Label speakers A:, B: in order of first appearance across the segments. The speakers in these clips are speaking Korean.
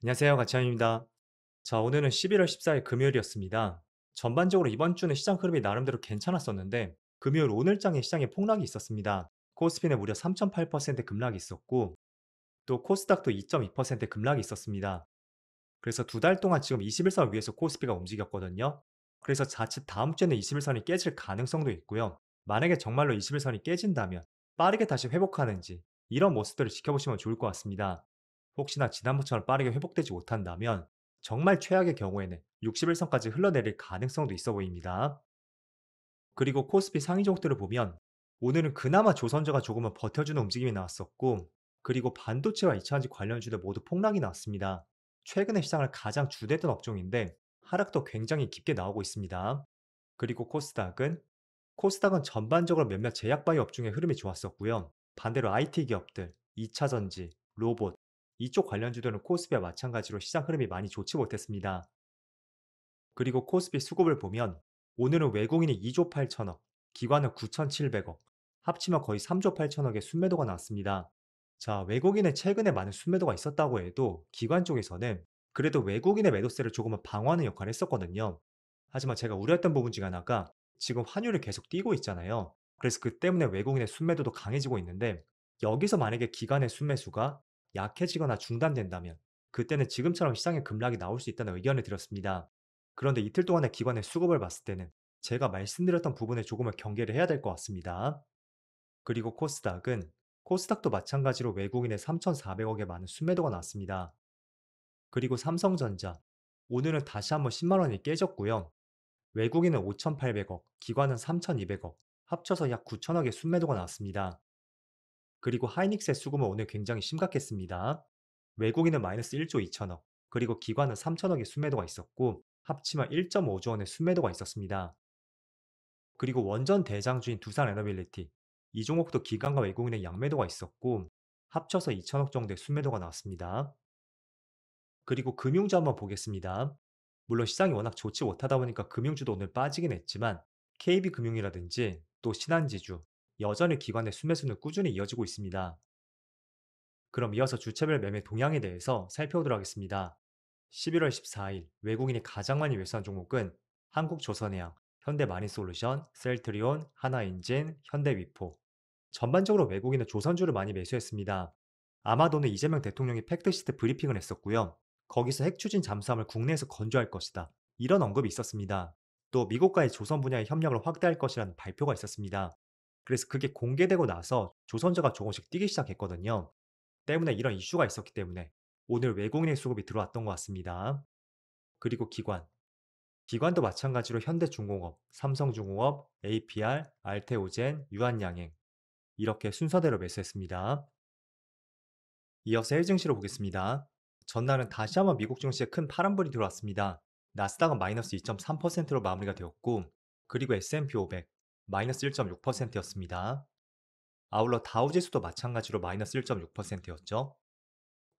A: 안녕하세요. 가치환입니다. 자, 오늘은 11월 14일 금요일이었습니다. 전반적으로 이번 주는 시장 흐름이 나름대로 괜찮았었는데, 금요일 오늘장에 시장에 폭락이 있었습니다. 코스피는 무려 3.8% 급락이 있었고, 또 코스닥도 2.2% 급락이 있었습니다. 그래서 두 달 동안 지금 21선 위에서 코스피가 움직였거든요. 그래서 자칫 다음 주에는 21선이 깨질 가능성도 있고요. 만약에 정말로 21선이 깨진다면 빠르게 다시 회복하는지 이런 모습들을 지켜보시면 좋을 것 같습니다. 혹시나 지난번처럼 빠르게 회복되지 못한다면 정말 최악의 경우에는 61선까지 흘러내릴 가능성도 있어 보입니다. 그리고 코스피 상위 종목들을 보면 오늘은 그나마 조선주가 조금은 버텨주는 움직임이 나왔었고, 그리고 반도체와 2차전지 관련주들 모두 폭락이 나왔습니다. 최근에 시장을 가장 주도했던 업종인데 하락도 굉장히 깊게 나오고 있습니다. 그리고 코스닥은 전반적으로 몇몇 제약바이오 업종의 흐름이 좋았었고요. 반대로 IT 기업들, 2차전지, 로봇 이쪽 관련주들은 코스피와 마찬가지로 시장 흐름이 많이 좋지 못했습니다. 그리고 코스피 수급을 보면 오늘은 외국인이 2조 8천억, 기관은 9,700억, 합치면 거의 3조 8천억의 순매도가 나왔습니다. 자, 외국인의 최근에 많은 순매도가 있었다고 해도 기관 쪽에서는 그래도 외국인의 매도세를 조금은 방어하는 역할을 했었거든요. 하지만 제가 우려했던 부분 중 하나가 지금 환율이 계속 뛰고 있잖아요. 그래서 그 때문에 외국인의 순매도도 강해지고 있는데, 여기서 만약에 기관의 순매수가 약해지거나 중단된다면 그때는 지금처럼 시장의 급락이 나올 수 있다는 의견을 드렸습니다. 그런데 이틀 동안의 기관의 수급을 봤을 때는 제가 말씀드렸던 부분에 조금은 경계를 해야 될 것 같습니다. 그리고 코스닥도 마찬가지로 외국인의 3,400억에 많은 순매도가 나왔습니다. 그리고 삼성전자, 오늘은 다시 한번 10만 원이 깨졌고요. 외국인은 5,800억, 기관은 3,200억, 합쳐서 약 9천억의 순매도가 나왔습니다. 그리고 하이닉스의 수급은 오늘 굉장히 심각했습니다. 외국인은 마이너스 1조 2천억, 그리고 기관은 3천억의 순매도가 있었고, 합치면 1.5조 원의 순매도가 있었습니다. 그리고 원전 대장주인 두산에너빌리티, 이 종목도 기관과 외국인의 양매도가 있었고, 합쳐서 2천억 정도의 순매도가 나왔습니다. 그리고 금융주 한번 보겠습니다. 물론 시장이 워낙 좋지 못하다 보니까 금융주도 오늘 빠지긴 했지만, KB금융이라든지 또 신한지주, 여전히 기관의 순매수는 꾸준히 이어지고 있습니다. 그럼 이어서 주체별 매매 동향에 대해서 살펴보도록 하겠습니다. 11월 14일 외국인이 가장 많이 매수한 종목은 한국조선해양, 현대마린솔루션, 셀트리온, 하나인진, 현대위포. 전반적으로 외국인은 조선주를 많이 매수했습니다. 아마도는 이재명 대통령이 팩트시트 브리핑을 했었고요. 거기서 핵 추진 잠수함을 국내에서 건조할 것이다, 이런 언급이 있었습니다. 또 미국과의 조선 분야의 협력을 확대할 것이라는 발표가 있었습니다. 그래서 그게 공개되고 나서 조선주가 조금씩 뛰기 시작했거든요. 때문에 이런 이슈가 있었기 때문에 오늘 외국인의 수급이 들어왔던 것 같습니다. 그리고 기관도 마찬가지로 현대중공업, 삼성중공업, APR, 알테오젠, 유한양행 이렇게 순서대로 매수했습니다. 이어서 해외 증시로 보겠습니다. 전날은 다시 한번 미국 증시에 큰 파란불이 들어왔습니다. 나스닥은 마이너스 2.3%로 마무리가 되었고, 그리고 S&P 500 마이너스 1.6%였습니다. 아울러 다우지수도 마찬가지로 마이너스 1.6%였죠.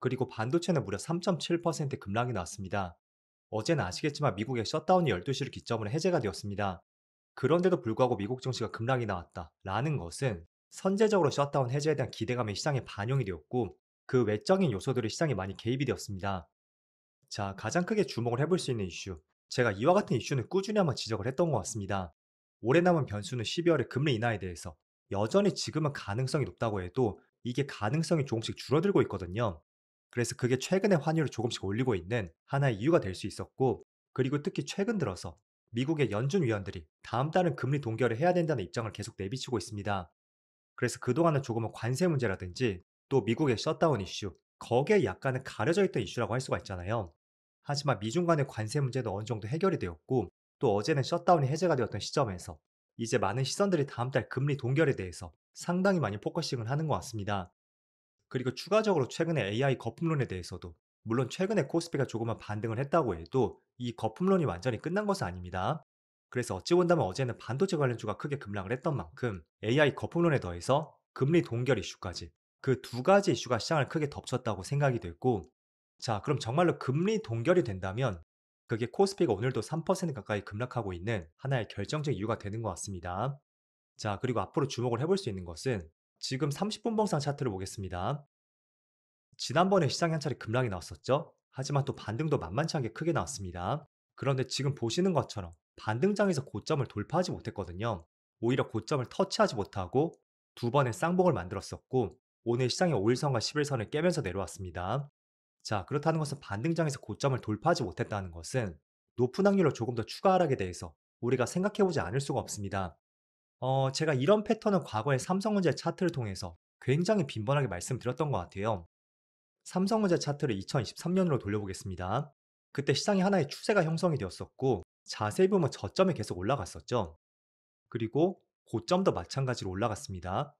A: 그리고 반도체는 무려 3.7% 급락이 나왔습니다. 어제는 아시겠지만 미국의 셧다운이 12시를 기점으로 해제가 되었습니다. 그런데도 불구하고 미국 증시가 급락이 나왔다라는 것은 선제적으로 셧다운 해제에 대한 기대감이 시장에 반영이 되었고, 그 외적인 요소들이 시장에 많이 개입이 되었습니다. 자, 가장 크게 주목을 해볼 수 있는 이슈. 제가 이와 같은 이슈는 꾸준히 한번 지적을 했던 것 같습니다. 올해 남은 변수는 12월의 금리 인하에 대해서 여전히 지금은 가능성이 높다고 해도 이게 가능성이 조금씩 줄어들고 있거든요. 그래서 그게 최근에 환율을 조금씩 올리고 있는 하나의 이유가 될 수 있었고, 그리고 특히 최근 들어서 미국의 연준 위원들이 다음 달은 금리 동결을 해야 된다는 입장을 계속 내비치고 있습니다. 그래서 그동안은 조금은 관세 문제라든지 또 미국의 셧다운 이슈, 거기에 약간은 가려져 있던 이슈라고 할 수가 있잖아요. 하지만 미중 간의 관세 문제도 어느 정도 해결이 되었고, 또 어제는 셧다운이 해제가 되었던 시점에서 이제 많은 시선들이 다음 달 금리 동결에 대해서 상당히 많이 포커싱을 하는 것 같습니다. 그리고 추가적으로 최근에 AI 거품론에 대해서도, 물론 최근에 코스피가 조금만 반등을 했다고 해도 이 거품론이 완전히 끝난 것은 아닙니다. 그래서 어찌 본다면 어제는 반도체 관련주가 크게 급락을 했던 만큼 AI 거품론에 더해서 금리 동결 이슈까지 그 두 가지 이슈가 시장을 크게 덮쳤다고 생각이 됐고, 자, 그럼 정말로 금리 동결이 된다면 그게 코스피가 오늘도 3% 가까이 급락하고 있는 하나의 결정적 이유가 되는 것 같습니다. 자, 그리고 앞으로 주목을 해볼 수 있는 것은 지금 30분 봉상 차트를 보겠습니다. 지난번에 시장에 한 차례 급락이 나왔었죠. 하지만 또 반등도 만만치 않게 크게 나왔습니다. 그런데 지금 보시는 것처럼 반등장에서 고점을 돌파하지 못했거든요. 오히려 고점을 터치하지 못하고 두 번의 쌍봉을 만들었었고 오늘 시장의 5일선과 10일선을 깨면서 내려왔습니다. 자, 그렇다는 것은 반등장에서 고점을 돌파하지 못했다는 것은 높은 확률로 조금 더 추가 하락에 대해서 우리가 생각해 보지 않을 수가 없습니다. 제가 이런 패턴은 과거의 삼성전자 차트를 통해서 굉장히 빈번하게 말씀드렸던 것 같아요. 삼성전자 차트를 2023년으로 돌려보겠습니다. 그때 시장이 하나의 추세가 형성이 되었었고, 자세히 보면 저점이 계속 올라갔었죠. 그리고 고점도 마찬가지로 올라갔습니다.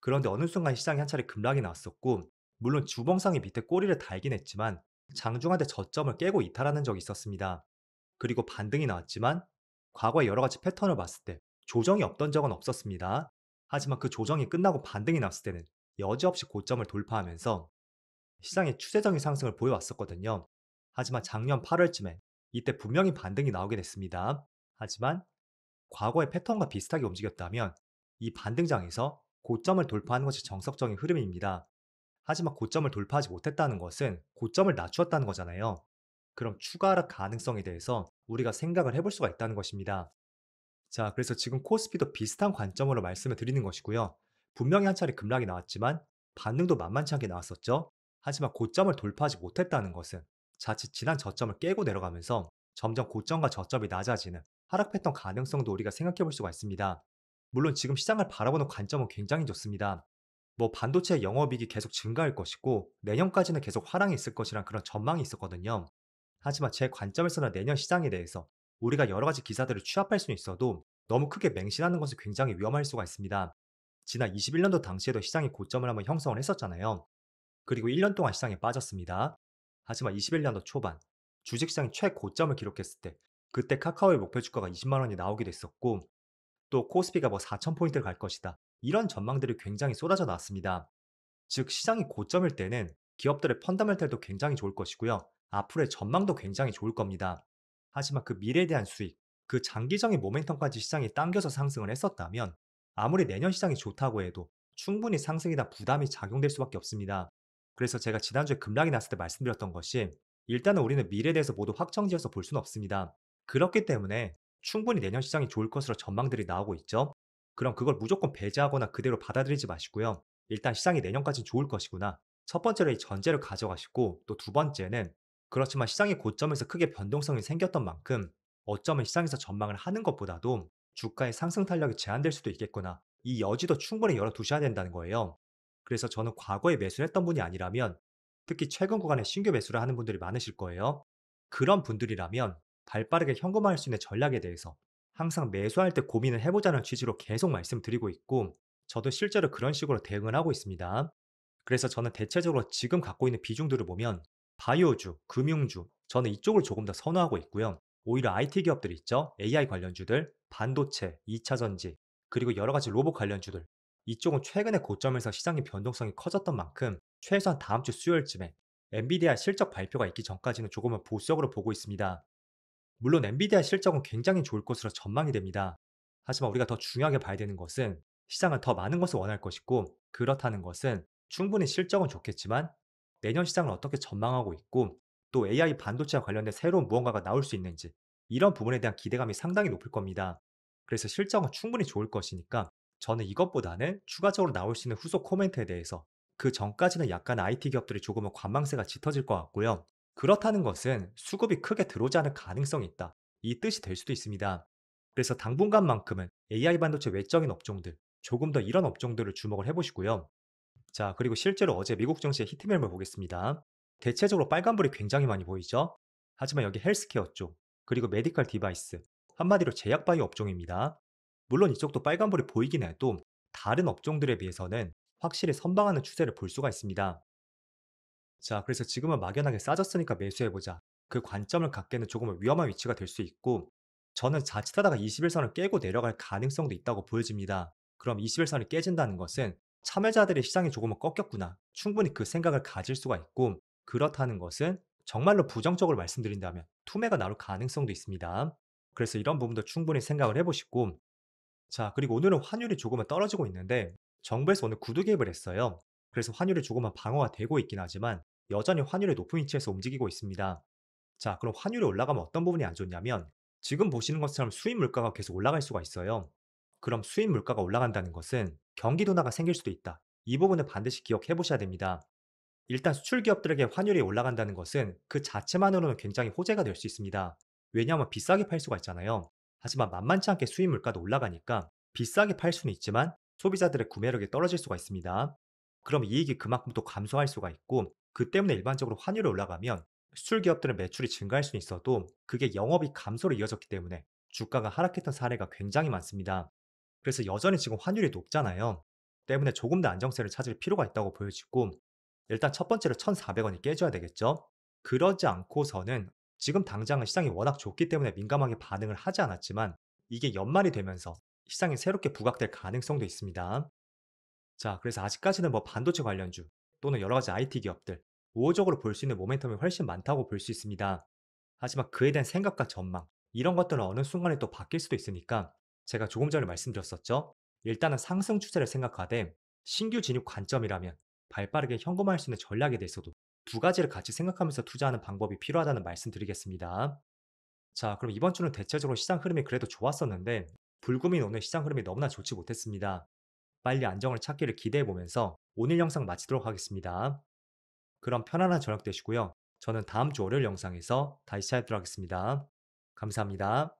A: 그런데 어느 순간 시장이 한 차례 급락이 나왔었고, 물론 주봉상이 밑에 꼬리를 달긴 했지만, 장중한테 저점을 깨고 이탈하는 적이 있었습니다. 그리고 반등이 나왔지만, 과거의 여러 가지 패턴을 봤을 때 조정이 없던 적은 없었습니다. 하지만 그 조정이 끝나고 반등이 났을 때는 여지없이 고점을 돌파하면서 시장의 추세적인 상승을 보여왔었거든요. 하지만 작년 8월쯤에 이때 분명히 반등이 나오게 됐습니다. 하지만 과거의 패턴과 비슷하게 움직였다면 이 반등장에서 고점을 돌파하는 것이 정석적인 흐름입니다. 하지만 고점을 돌파하지 못했다는 것은 고점을 낮추었다는 거잖아요. 그럼 추가 하락 가능성에 대해서 우리가 생각을 해볼 수가 있다는 것입니다. 자, 그래서 지금 코스피도 비슷한 관점으로 말씀을 드리는 것이고요. 분명히 한 차례 급락이 나왔지만 반등도 만만치 않게 나왔었죠. 하지만 고점을 돌파하지 못했다는 것은 자칫 지난 저점을 깨고 내려가면서 점점 고점과 저점이 낮아지는 하락 패턴 가능성도 우리가 생각해 볼 수가 있습니다. 물론 지금 시장을 바라보는 관점은 굉장히 좋습니다. 뭐 반도체 영업이익이 계속 증가할 것이고 내년까지는 계속 화랑이 있을 것이란 그런 전망이 있었거든요. 하지만 제 관점에서는 내년 시장에 대해서 우리가 여러 가지 기사들을 취합할 수는 있어도 너무 크게 맹신하는 것은 굉장히 위험할 수가 있습니다. 지난 21년도 당시에도 시장이 고점을 한번 형성을 했었잖아요. 그리고 1년 동안 시장에 빠졌습니다. 하지만 21년도 초반 주식시장이 최고점을 기록했을 때 그때 카카오의 목표 주가가 20만 원이 나오기도 했었고 또 코스피가 뭐 4,000포인트를 갈 것이다. 이런 전망들이 굉장히 쏟아져 나왔습니다. 즉 시장이 고점일 때는 기업들의 펀더멘털도 굉장히 좋을 것이고요. 앞으로의 전망도 굉장히 좋을 겁니다. 하지만 그 미래에 대한 수익, 그 장기적인 모멘텀까지 시장이 당겨서 상승을 했었다면 아무리 내년 시장이 좋다고 해도 충분히 상승이나 부담이 작용될 수밖에 없습니다. 그래서 제가 지난주에 급락이 났을 때 말씀드렸던 것이 일단은 우리는 미래에 대해서 모두 확정지어서 볼 수는 없습니다. 그렇기 때문에 충분히 내년 시장이 좋을 것으로 전망들이 나오고 있죠. 그럼 그걸 무조건 배제하거나 그대로 받아들이지 마시고요. 일단 시장이 내년까지는 좋을 것이구나. 첫 번째로 이 전제를 가져가시고 또 두 번째는 그렇지만 시장의 고점에서 크게 변동성이 생겼던 만큼 어쩌면 시장에서 전망을 하는 것보다도 주가의 상승 탄력이 제한될 수도 있겠구나. 이 여지도 충분히 열어두셔야 된다는 거예요. 그래서 저는 과거에 매수를 했던 분이 아니라면 특히 최근 구간에 신규 매수를 하는 분들이 많으실 거예요. 그런 분들이라면 발빠르게 현금화할 수 있는 전략에 대해서 항상 매수할 때 고민을 해보자는 취지로 계속 말씀드리고 있고 저도 실제로 그런 식으로 대응을 하고 있습니다. 그래서 저는 대체적으로 지금 갖고 있는 비중들을 보면 바이오주, 금융주, 저는 이쪽을 조금 더 선호하고 있고요. 오히려 IT 기업들 있죠? AI 관련주들, 반도체, 2차 전지, 그리고 여러 가지 로봇 관련주들. 이쪽은 최근에 고점에서 시장의 변동성이 커졌던 만큼 최소한 다음 주 수요일쯤에 엔비디아 실적 발표가 있기 전까지는 조금은 보수적으로 보고 있습니다. 물론 엔비디아 실적은 굉장히 좋을 것으로 전망이 됩니다. 하지만 우리가 더 중요하게 봐야 되는 것은 시장은 더 많은 것을 원할 것이고 그렇다는 것은 충분히 실적은 좋겠지만 내년 시장을 어떻게 전망하고 있고 또 AI 반도체와 관련된 새로운 무언가가 나올 수 있는지 이런 부분에 대한 기대감이 상당히 높을 겁니다. 그래서 실적은 충분히 좋을 것이니까 저는 이것보다는 추가적으로 나올 수 있는 후속 코멘트에 대해서 그 전까지는 약간 IT 기업들이 조금은 관망세가 짙어질 것 같고요. 그렇다는 것은 수급이 크게 들어오지 않을 가능성이 있다. 이 뜻이 될 수도 있습니다. 그래서 당분간만큼은 AI 반도체 외적인 업종들, 조금 더 이런 업종들을 주목을 해보시고요. 자, 그리고 실제로 어제 미국 증시의 히트맵을 보겠습니다. 대체적으로 빨간불이 굉장히 많이 보이죠? 하지만 여기 헬스케어 쪽, 그리고 메디컬 디바이스, 한마디로 제약바이오 업종입니다. 물론 이쪽도 빨간불이 보이긴 해도 다른 업종들에 비해서는 확실히 선방하는 추세를 볼 수가 있습니다. 자, 그래서 지금은 막연하게 싸졌으니까 매수해보자. 그 관점을 갖기에는 조금은 위험한 위치가 될 수 있고, 저는 자칫하다가 21선을 깨고 내려갈 가능성도 있다고 보여집니다. 그럼 21선이 깨진다는 것은 참여자들이 시장이 조금은 꺾였구나. 충분히 그 생각을 가질 수가 있고, 그렇다는 것은 정말로 부정적으로 말씀드린다면 투매가 나올 가능성도 있습니다. 그래서 이런 부분도 충분히 생각을 해보시고, 자, 그리고 오늘은 환율이 조금은 떨어지고 있는데, 정부에서 오늘 구두 개입을 했어요. 그래서 환율이 조금은 방어가 되고 있긴 하지만, 여전히 환율이 높은 위치에서 움직이고 있습니다. 자, 그럼 환율이 올라가면 어떤 부분이 안 좋냐면 지금 보시는 것처럼 수입 물가가 계속 올라갈 수가 있어요. 그럼 수입 물가가 올라간다는 것은 경기 둔화가 생길 수도 있다. 이 부분을 반드시 기억해 보셔야 됩니다. 일단 수출 기업들에게 환율이 올라간다는 것은 그 자체만으로는 굉장히 호재가 될 수 있습니다. 왜냐하면 비싸게 팔 수가 있잖아요. 하지만 만만치 않게 수입 물가도 올라가니까 비싸게 팔 수는 있지만 소비자들의 구매력이 떨어질 수가 있습니다. 그럼 이익이 그만큼 또 감소할 수가 있고 그 때문에 일반적으로 환율이 올라가면 수출 기업들은 매출이 증가할 수는 있어도 그게 영업이 감소로 이어졌기 때문에 주가가 하락했던 사례가 굉장히 많습니다. 그래서 여전히 지금 환율이 높잖아요. 때문에 조금 더 안정세를 찾을 필요가 있다고 보여지고 일단 첫 번째로 1,400원이 깨져야 되겠죠. 그러지 않고서는 지금 당장은 시장이 워낙 좋기 때문에 민감하게 반응을 하지 않았지만 이게 연말이 되면서 시장이 새롭게 부각될 가능성도 있습니다. 자, 그래서 아직까지는 뭐 반도체 관련주 또는 여러 가지 IT 기업들 우호적으로 볼 수 있는 모멘텀이 훨씬 많다고 볼 수 있습니다. 하지만 그에 대한 생각과 전망 이런 것들은 어느 순간에 또 바뀔 수도 있으니까 제가 조금 전에 말씀드렸었죠. 일단은 상승 추세를 생각하되 신규 진입 관점이라면 발빠르게 현금화할 수 있는 전략에 대해서도 두 가지를 같이 생각하면서 투자하는 방법이 필요하다는 말씀 드리겠습니다. 자, 그럼 이번 주는 대체적으로 시장 흐름이 그래도 좋았었는데 불금인 오늘 시장 흐름이 너무나 좋지 못했습니다. 빨리 안정을 찾기를 기대해 보면서 오늘 영상 마치도록 하겠습니다. 그럼 편안한 저녁 되시고요. 저는 다음 주 월요일 영상에서 다시 찾아뵙도록 하겠습니다. 감사합니다.